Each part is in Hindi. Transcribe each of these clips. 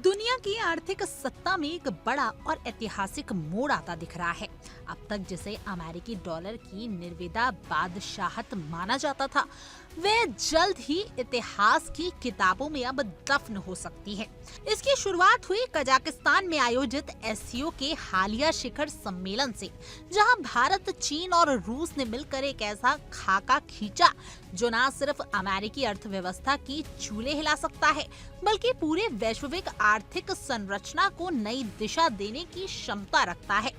दुनिया की आर्थिक सत्ता में एक बड़ा और ऐतिहासिक मोड़ आता दिख रहा है। अब तक जिसे अमेरिकी डॉलर की निर्विवाद बादशाहत माना जाता था, वह जल्द ही इतिहास की किताबों में अब दफन हो सकती है। इसकी शुरुआत हुई कजाकिस्तान में आयोजित एससीओ के हालिया शिखर सम्मेलन से, जहां भारत, चीन और रूस ने मिलकर एक ऐसा खाका खींचा जो न सिर्फ अमेरिकी अर्थव्यवस्था की चूल्हे हिला सकता है, बल्कि पूरे वैश्विक आर्थिक संरचना को नई दिशा देने की क्षमता रखता है।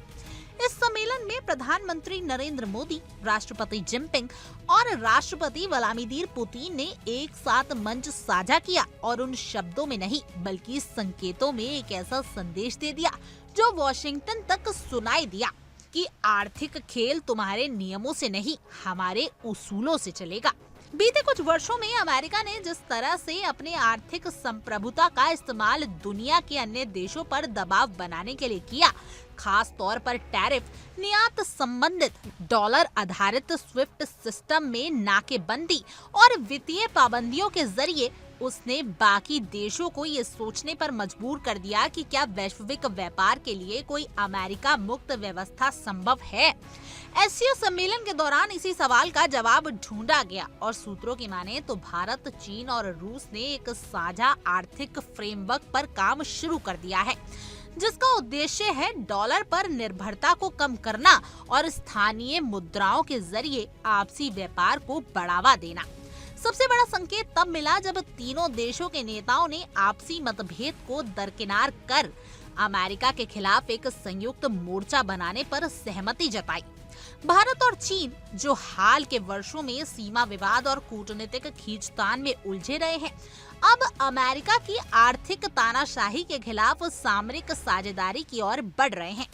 इस सम्मेलन में प्रधानमंत्री नरेंद्र मोदी, राष्ट्रपति जिनपिंग और राष्ट्रपति व्लादिमीर पुतिन ने एक साथ मंच साझा किया और उन शब्दों में नहीं बल्कि संकेतों में एक ऐसा संदेश दे दिया जो वॉशिंगटन तक सुनाई दिया कि आर्थिक खेल तुम्हारे नियमों से नहीं, हमारे उसूलों से चलेगा। बीते कुछ वर्षों में अमेरिका ने जिस तरह से अपने आर्थिक संप्रभुता का इस्तेमाल दुनिया के अन्य देशों पर दबाव बनाने के लिए किया, खास तौर पर टैरिफ, निर्यात संबंधित डॉलर आधारित स्विफ्ट सिस्टम में नाकेबंदी और वित्तीय पाबंदियों के जरिए उसने बाकी देशों को ये सोचने पर मजबूर कर दिया कि क्या वैश्विक व्यापार के लिए कोई अमेरिका मुक्त व्यवस्था संभव है। एससीओ सम्मेलन के दौरान इसी सवाल का जवाब ढूंढा गया और सूत्रों की माने तो भारत, चीन और रूस ने एक साझा आर्थिक फ्रेमवर्क पर काम शुरू कर दिया है, जिसका उद्देश्य है डॉलर पर निर्भरता को कम करना और स्थानीय मुद्राओं के जरिए आपसी व्यापार को बढ़ावा देना। सबसे बड़ा संकेत तब मिला जब तीनों देशों के नेताओं ने आपसी मतभेद को दरकिनार कर अमेरिका के खिलाफ एक संयुक्त मोर्चा बनाने पर सहमति जताई। भारत और चीन, जो हाल के वर्षों में सीमा विवाद और कूटनीतिक खींचतान में उलझे रहे हैं, अब अमेरिका की आर्थिक तानाशाही के खिलाफ सामरिक साझेदारी की ओर बढ़ रहे हैं।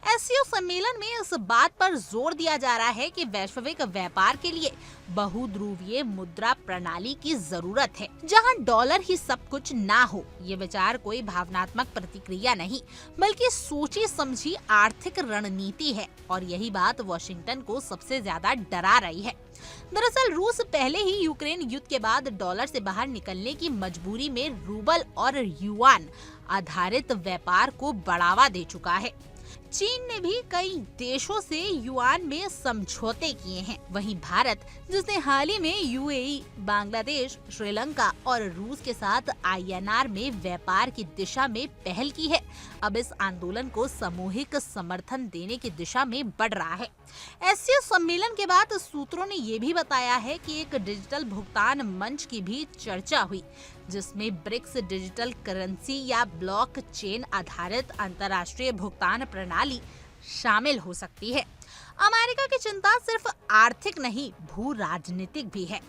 एससीओ सम्मेलन में इस बात पर जोर दिया जा रहा है कि वैश्विक व्यापार के लिए बहुध्रुवीय मुद्रा प्रणाली की जरूरत है, जहां डॉलर ही सब कुछ ना हो। ये विचार कोई भावनात्मक प्रतिक्रिया नहीं, बल्कि सोची समझी आर्थिक रणनीति है और यही बात वॉशिंगटन को सबसे ज्यादा डरा रही है। दरअसल रूस पहले ही यूक्रेन युद्ध के बाद डॉलर से बाहर निकलने की मजबूरी में रूबल और युआन आधारित व्यापार को बढ़ावा दे चुका है। चीन ने भी कई देशों से युआन में समझौते किए हैं। वहीं भारत, जिसने हाल ही में यूएई, बांग्लादेश, श्रीलंका और रूस के साथ आईएनआर में व्यापार की दिशा में पहल की है, अब इस आंदोलन को सामूहिक समर्थन देने की दिशा में बढ़ रहा है। एससीओ सम्मेलन के बाद सूत्रों ने ये भी बताया है कि एक डिजिटल भुगतान मंच की भी चर्चा हुई, जिसमें ब्रिक्स डिजिटल करेंसी या ब्लॉकचेन आधारित अंतर्राष्ट्रीय भुगतान प्रणाली शामिल हो सकती है। अमेरिका की चिंता सिर्फ आर्थिक नहीं, भू राजनीतिक भी है।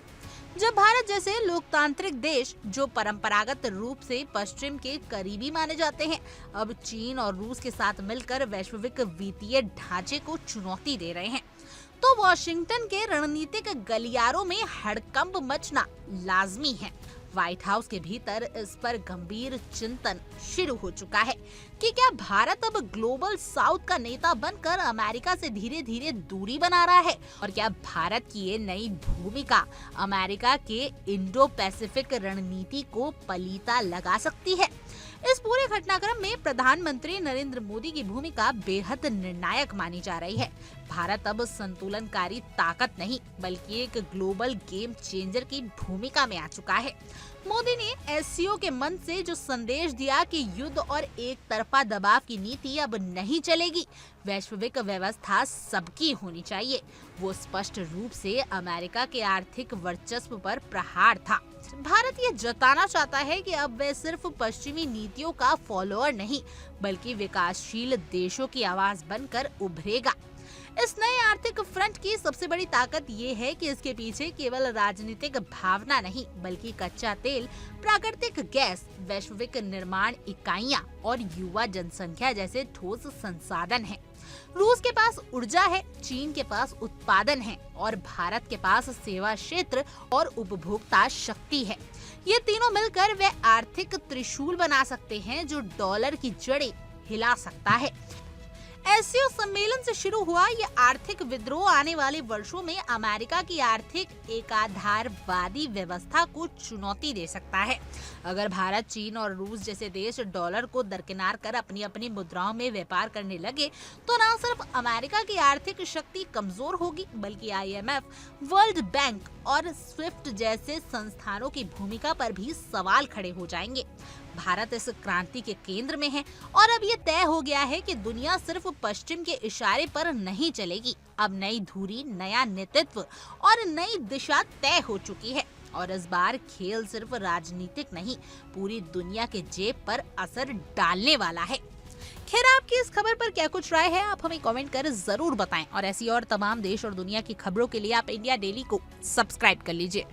जब भारत जैसे लोकतांत्रिक देश, जो परंपरागत रूप से पश्चिम के करीबी माने जाते हैं, अब चीन और रूस के साथ मिलकर वैश्विक वित्तीय ढांचे को चुनौती दे रहे हैं, तो वॉशिंगटन के रणनीतिक गलियारों में हड़कंप मचना लाजमी है। व्हाइट हाउस के भीतर इस पर गंभीर चिंतन शुरू हो चुका है कि क्या भारत अब ग्लोबल साउथ का नेता बनकर अमेरिका से धीरे धीरे दूरी बना रहा है, और क्या भारत की ये नई भूमिका अमेरिका के इंडो पैसिफिक रणनीति को पलीता लगा सकती है। इस पूरे घटनाक्रम में प्रधानमंत्री नरेंद्र मोदी की भूमिका बेहद निर्णायक मानी जा रही है। भारत अब संतुलनकारी ताकत नहीं, बल्कि एक ग्लोबल गेम चेंजर की भूमिका में आ चुका है। मोदी ने एससीओ के मंच से जो संदेश दिया कि युद्ध और एक तरफा दबाव की नीति अब नहीं चलेगी, वैश्विक व्यवस्था सबकी होनी चाहिए, वो स्पष्ट रूप से अमेरिका के आर्थिक वर्चस्व पर प्रहार था। भारत ये जताना चाहता है कि अब वह सिर्फ पश्चिमी नीतियों का फॉलोअर नहीं, बल्कि विकासशील देशों की आवाज बनकर उभरेगा। इस नए आर्थिक फ्रंट की सबसे बड़ी ताकत ये है कि इसके पीछे केवल राजनीतिक भावना नहीं, बल्कि कच्चा तेल, प्राकृतिक गैस, वैश्विक निर्माण इकाइयां और युवा जनसंख्या जैसे ठोस संसाधन हैं। रूस के पास ऊर्जा है, चीन के पास उत्पादन है और भारत के पास सेवा क्षेत्र और उपभोक्ता शक्ति है। ये तीनों मिलकर वे आर्थिक त्रिशूल बना सकते हैं जो डॉलर की जड़ें हिला सकता है। एससीओ सम्मेलन से शुरू हुआ ये आर्थिक विद्रोह आने वाले वर्षों में अमेरिका की आर्थिक एकाधारवादी व्यवस्था को चुनौती दे सकता है। अगर भारत, चीन और रूस जैसे देश डॉलर को दरकिनार कर अपनी अपनी मुद्राओं में व्यापार करने लगे तो न सिर्फ अमेरिका की आर्थिक शक्ति कमजोर होगी बल्कि IMF, वर्ल्ड बैंक और स्विफ्ट जैसे संस्थानों की भूमिका पर भी सवाल खड़े हो जाएंगे। भारत इस क्रांति के केंद्र में है और अब ये तय हो गया है कि दुनिया सिर्फ पश्चिम के इशारे पर नहीं चलेगी। अब नई धुरी, नया नेतृत्व और नई दिशा तय हो चुकी है और इस बार खेल सिर्फ राजनीतिक नहीं, पूरी दुनिया के जेब पर असर डालने वाला है। खैर, आपकी इस खबर पर क्या कुछ राय है, आप हमें कमेंट कर जरूर बताएं और ऐसी और तमाम देश और दुनिया की खबरों के लिए आप इंडिया डेली को सब्सक्राइब कर लीजिए।